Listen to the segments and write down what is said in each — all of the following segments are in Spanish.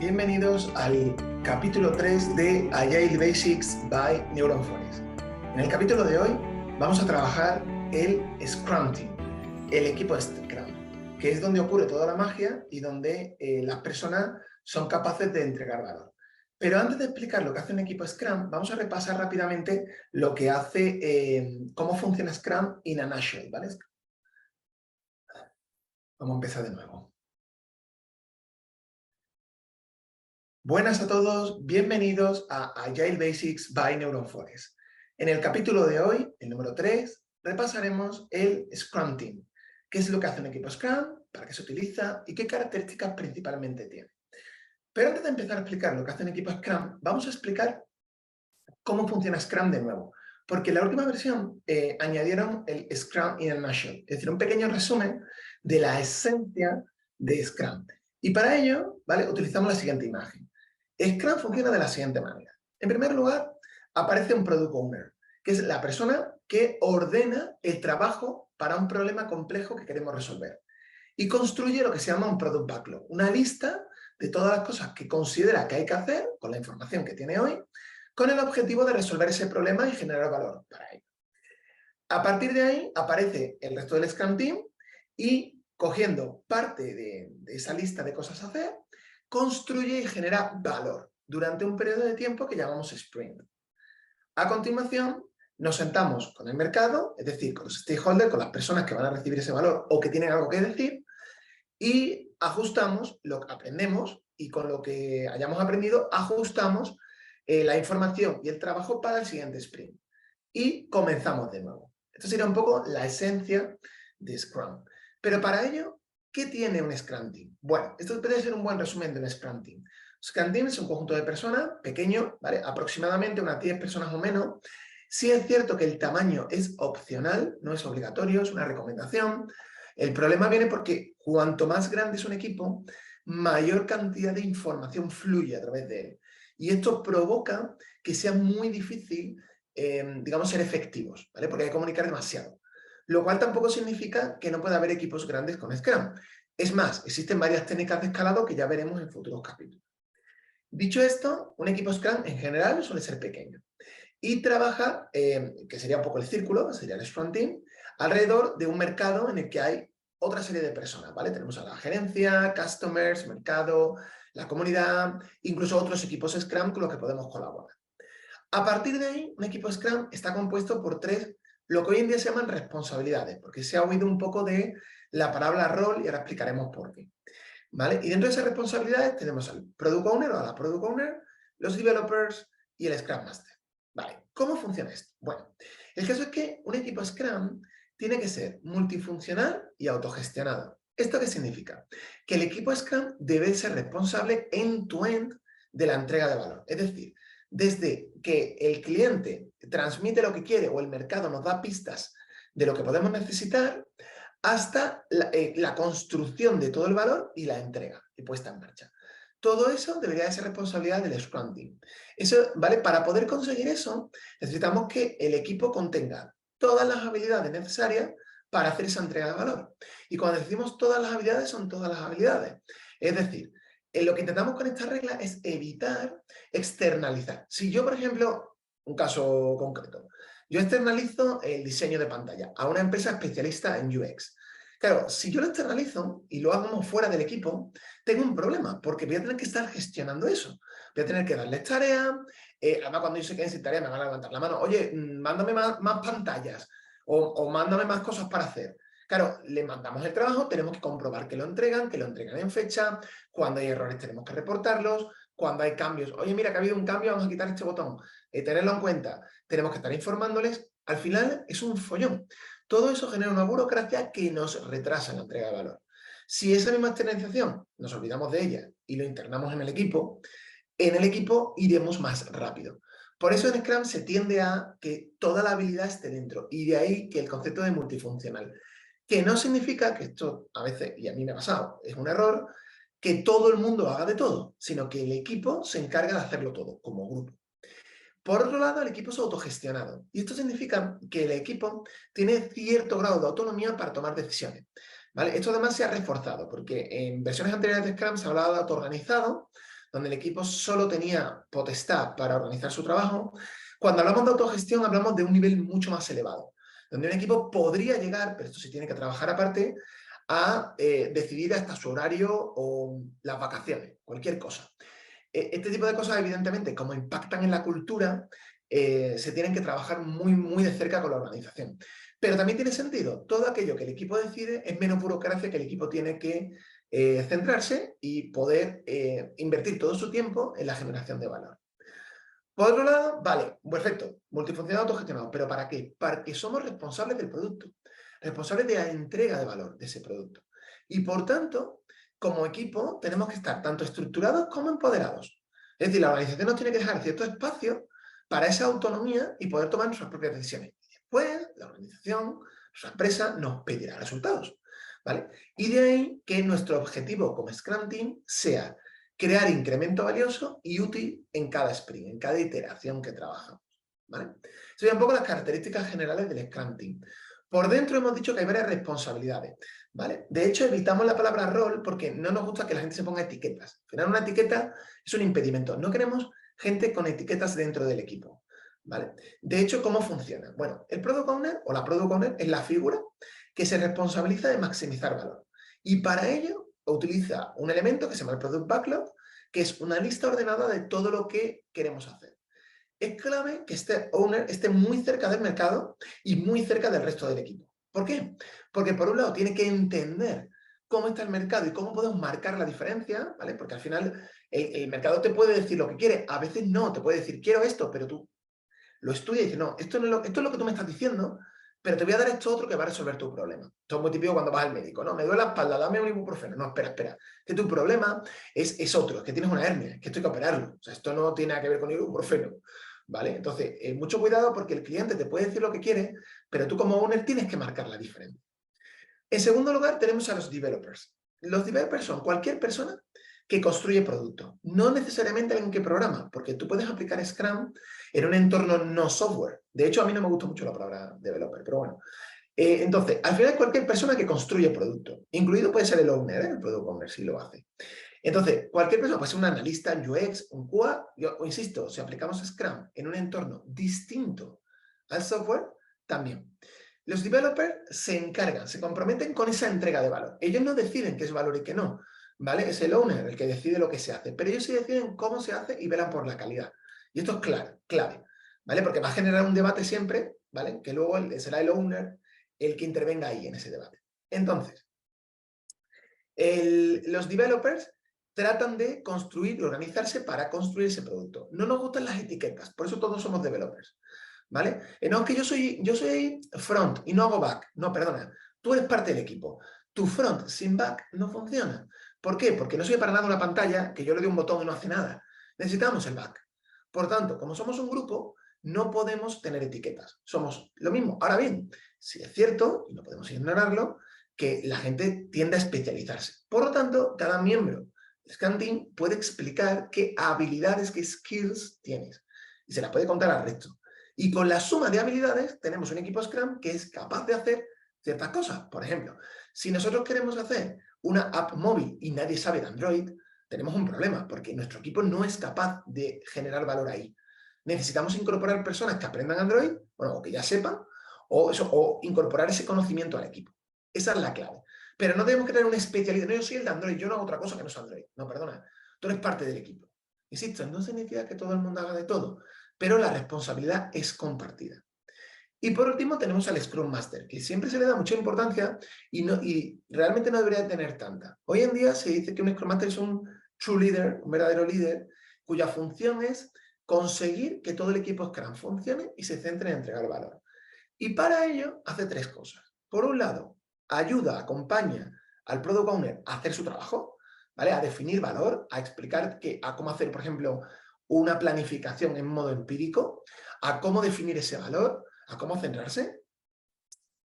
Bienvenidos al capítulo 3 de Agile Basics by Neuron Forest. En el capítulo de hoy vamos a trabajar el Scrum Team, el equipo Scrum, que es donde ocurre toda la magia y donde las personas son capaces de entregar valor. Pero antes de explicar lo que hace un equipo Scrum, vamos a repasar rápidamente lo que hace, cómo funciona Scrum in a nutshell, ¿vale? Vamos a empezar de nuevo. Buenas a todos, bienvenidos a Agile Basics by Neuron Forest. En el capítulo de hoy, el número 3, repasaremos el Scrum Team. ¿Qué es lo que hace un equipo Scrum? ¿Para qué se utiliza? ¿Y qué características principalmente tiene? Pero antes de empezar a explicar lo que hace un equipo Scrum, vamos a explicar cómo funciona Scrum de nuevo. Porque en la última versión añadieron el Scrum in a nutshell, es decir, un pequeño resumen de la esencia de Scrum. Y para ello, ¿vale?, utilizamos la siguiente imagen. Scrum funciona de la siguiente manera. En primer lugar, aparece un Product Owner, que es la persona que ordena el trabajo para un problema complejo que queremos resolver. Y construye lo que se llama un Product Backlog, una lista de todas las cosas que considera que hay que hacer con la información que tiene hoy, con el objetivo de resolver ese problema y generar valor para ello. A partir de ahí aparece el resto del Scrum Team y, cogiendo parte de esa lista de cosas a hacer, construye y genera valor durante un periodo de tiempo que llamamos sprint. A continuación, nos sentamos con el mercado, es decir, con los stakeholders, con las personas que van a recibir ese valor o que tienen algo que decir, y ajustamos lo que aprendemos y con lo que hayamos aprendido ajustamos la información y el trabajo para el siguiente sprint. Y comenzamos de nuevo. Esto sería un poco la esencia de Scrum. Pero para ello, ¿qué tiene un Scrum Team? Bueno, esto puede ser un buen resumen de un Scrum Team. Scrum Team es un conjunto de personas pequeño, ¿vale?, aproximadamente unas 10 personas o menos. Sí es cierto que el tamaño es opcional, no es obligatorio, es una recomendación. El problema viene porque cuanto más grande es un equipo, mayor cantidad de información fluye a través de él. Y esto provoca que sea muy difícil, digamos, ser efectivos, ¿vale?, porque hay que comunicar demasiado. Lo cual tampoco significa que no pueda haber equipos grandes con Scrum. Es más, existen varias técnicas de escalado que ya veremos en futuros capítulos. Dicho esto, un equipo Scrum en general suele ser pequeño y trabaja, que sería un poco el círculo, sería el Scrum Team, alrededor de un mercado en el que hay otra serie de personas, ¿vale? Tenemos a la gerencia, customers, mercado, la comunidad, incluso otros equipos Scrum con los que podemos colaborar. A partir de ahí, un equipo Scrum está compuesto por tres, lo que hoy en día se llaman responsabilidades, porque se ha oído un poco de la palabra rol y ahora explicaremos por qué, ¿vale? Y dentro de esas responsabilidades tenemos al Product Owner o a la Product Owner, los developers y el Scrum Master. Vale, ¿cómo funciona esto? Bueno, el caso es que un equipo Scrum tiene que ser multifuncional y autogestionado. ¿Esto qué significa? Que el equipo Scrum debe ser responsable end-to-end de la entrega de valor. Es decir, desde que el cliente transmite lo que quiere o el mercado nos da pistas de lo que podemos necesitar, hasta la construcción de todo el valor y la entrega y puesta en marcha. Todo eso debería de ser responsabilidad del Scrum Team. Eso, ¿vale? Para poder conseguir eso, necesitamos que el equipo contenga todas las habilidades necesarias para hacer esa entrega de valor. Y cuando decimos todas las habilidades, son todas las habilidades. Es decir, lo que intentamos con esta regla es evitar externalizar. Si yo, por ejemplo, un caso concreto, yo externalizo el diseño de pantalla a una empresa especialista en UX. Claro, si yo lo externalizo y lo hago fuera del equipo, tengo un problema, porque voy a tener que estar gestionando eso. Voy a tener que darles tareas, además cuando yo se queden sin tarea me van a levantar la mano, oye, mándame más pantallas o mándame más cosas para hacer. Claro, le mandamos el trabajo, tenemos que comprobar que lo entregan en fecha, cuando hay errores tenemos que reportarlos, cuando hay cambios, oye, mira que ha habido un cambio, vamos a quitar este botón, tenerlo en cuenta, tenemos que estar informándoles, al final es un follón. Todo eso genera una burocracia que nos retrasa en la entrega de valor. Si esa misma externalización nos olvidamos de ella y lo internamos en el equipo iremos más rápido. Por eso en Scrum se tiende a que toda la habilidad esté dentro y de ahí que el concepto de multifuncional, que no significa que esto a veces, y a mí me ha pasado, es un error, que todo el mundo haga de todo, sino que el equipo se encarga de hacerlo todo como grupo. Por otro lado, el equipo es autogestionado y esto significa que el equipo tiene cierto grado de autonomía para tomar decisiones, ¿vale? Esto además se ha reforzado porque en versiones anteriores de Scrum se hablaba de autoorganizado, donde el equipo solo tenía potestad para organizar su trabajo. Cuando hablamos de autogestión, hablamos de un nivel mucho más elevado, donde un equipo podría llegar, pero esto sí tiene que trabajar aparte, a decidir hasta su horario o las vacaciones, cualquier cosa. Este tipo de cosas, evidentemente, como impactan en la cultura, se tienen que trabajar muy, muy de cerca con la organización. Pero también tiene sentido, todo aquello que el equipo decide es menos burocracia que el equipo tiene que centrarse y poder invertir todo su tiempo en la generación de valor. Por otro lado, vale, perfecto, multifuncional autogestionado, ¿pero para qué? Para que somos responsables del producto, responsables de la entrega de valor de ese producto. Y por tanto, como equipo, tenemos que estar tanto estructurados como empoderados. Es decir, la organización nos tiene que dejar cierto espacio para esa autonomía y poder tomar nuestras propias decisiones. Y después, la organización, nuestra empresa, nos pedirá resultados, ¿vale? Y de ahí que nuestro objetivo como Scrum Team sea crear incremento valioso y útil en cada sprint, en cada iteración que trabajamos, ¿vale? Son un poco las características generales del Scrum Team. Por dentro hemos dicho que hay varias responsabilidades, ¿vale? De hecho, evitamos la palabra rol porque no nos gusta que la gente se ponga etiquetas. Al final, una etiqueta es un impedimento. No queremos gente con etiquetas dentro del equipo, ¿vale? De hecho, ¿cómo funciona? Bueno, el Product Owner o la Product Owner es la figura que se responsabiliza de maximizar valor. Y para ello utiliza un elemento que se llama el Product Backlog, que es una lista ordenada de todo lo que queremos hacer. Es clave que este owner esté muy cerca del mercado y muy cerca del resto del equipo. ¿Por qué? Porque por un lado tiene que entender cómo está el mercado y cómo podemos marcar la diferencia, ¿vale? Porque al final el mercado te puede decir lo que quiere, a veces no, te puede decir quiero esto, pero tú lo estudias y dices, no, esto es lo que tú me estás diciendo, pero te voy a dar esto otro que va a resolver tu problema. Esto es muy típico cuando vas al médico, ¿no? Me duele la espalda, dame un ibuprofeno. No, espera. Que tu problema es otro, es que tienes una hernia, es que esto hay que operarlo. O sea, esto no tiene nada que ver con el ibuprofeno, ¿vale? Entonces, mucho cuidado porque el cliente te puede decir lo que quiere, pero tú como owner tienes que marcar la diferencia. En segundo lugar, tenemos a los developers. Los developers son cualquier persona que construye producto, no necesariamente alguien que programa, porque tú puedes aplicar Scrum en un entorno no software. De hecho, a mí no me gusta mucho la palabra developer, pero bueno. Entonces, al final cualquier persona que construye producto, incluido puede ser el owner, el product owner, si lo hace. Entonces, cualquier persona puede ser un analista, un UX, un QA, yo insisto, si aplicamos Scrum en un entorno distinto al software, también. Los developers se encargan, se comprometen con esa entrega de valor. Ellos no deciden qué es valor y qué no, ¿vale? Es el owner el que decide lo que se hace, pero ellos sí deciden cómo se hace y velan por la calidad. Y esto es clave, ¿vale? Porque va a generar un debate siempre, ¿vale? Que luego será el owner el que intervenga ahí en ese debate. Entonces, los developers tratan de construir y organizarse para construir ese producto. No nos gustan las etiquetas, por eso todos somos developers, ¿vale? No, es que yo soy front y no hago back. No, perdona, tú eres parte del equipo. Tu front sin back no funciona. ¿Por qué? Porque no soy para nada una pantalla que yo le doy un botón y no hace nada. Necesitamos el back. Por tanto, como somos un grupo, no podemos tener etiquetas. Somos lo mismo. Ahora bien, si es cierto, y no podemos ignorarlo, que la gente tiende a especializarse. Por lo tanto, cada miembro del Scrum Team puede explicar qué habilidades, qué skills tienes. Y se las puede contar al resto. Y con la suma de habilidades tenemos un equipo Scrum que es capaz de hacer ciertas cosas. Por ejemplo, si nosotros queremos hacer una app móvil y nadie sabe de Android, tenemos un problema porque nuestro equipo no es capaz de generar valor ahí. Necesitamos incorporar personas que aprendan Android, bueno, o que ya sepan, o incorporar ese conocimiento al equipo. Esa es la clave. Pero no tenemos que tener una especialidad. No, yo soy el de Android, yo no hago otra cosa que no es Android. No, perdona, tú eres parte del equipo. Insisto, no significa que todo el mundo haga de todo, pero la responsabilidad es compartida. Y por último tenemos al Scrum Master, que siempre se le da mucha importancia y realmente no debería tener tanta. Hoy en día se dice que un Scrum Master es un true leader, un verdadero líder, cuya función es conseguir que todo el equipo Scrum funcione y se centre en entregar valor. Y para ello hace tres cosas. Por un lado, ayuda, acompaña al Product Owner a hacer su trabajo, ¿vale? A definir valor, a explicar a cómo hacer, por ejemplo, una planificación en modo empírico, a cómo definir ese valor, a cómo centrarse.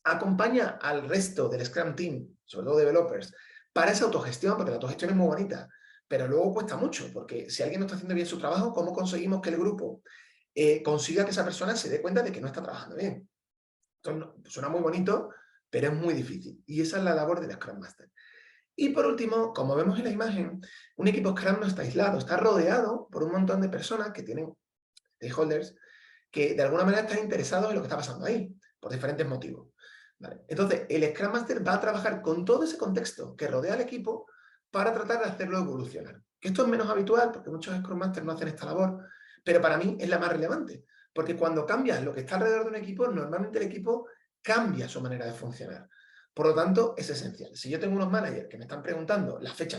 Acompaña al resto del Scrum Team, sobre todo developers, para esa autogestión, porque la autogestión es muy bonita, pero luego cuesta mucho, porque si alguien no está haciendo bien su trabajo, ¿cómo conseguimos que el grupo consiga que esa persona se dé cuenta de que no está trabajando bien? Entonces, suena muy bonito, pero es muy difícil. Y esa es la labor del Scrum Master. Y por último, como vemos en la imagen, un equipo Scrum no está aislado, está rodeado por un montón de personas que tienen stakeholders que de alguna manera están interesados en lo que está pasando ahí, por diferentes motivos. ¿Vale? Entonces, el Scrum Master va a trabajar con todo ese contexto que rodea al equipo para tratar de hacerlo evolucionar. Que esto es menos habitual porque muchos Scrum Masters no hacen esta labor, pero para mí es la más relevante, porque cuando cambias lo que está alrededor de un equipo, normalmente el equipo cambia su manera de funcionar. Por lo tanto, es esencial. Si yo tengo unos managers que me están preguntando la fecha,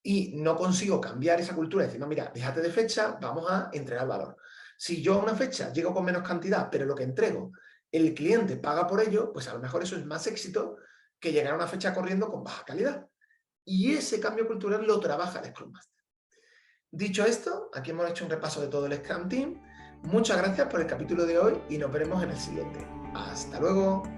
y no consigo cambiar esa cultura, decir, no, mira, déjate de fecha, vamos a entregar valor. Si yo a una fecha llego con menos cantidad, pero lo que entrego, el cliente paga por ello, pues a lo mejor eso es más éxito que llegar a una fecha corriendo con baja calidad. Y ese cambio cultural lo trabaja el Scrum Master. Dicho esto, aquí hemos hecho un repaso de todo el Scrum Team. Muchas gracias por el capítulo de hoy y nos veremos en el siguiente. ¡Hasta luego!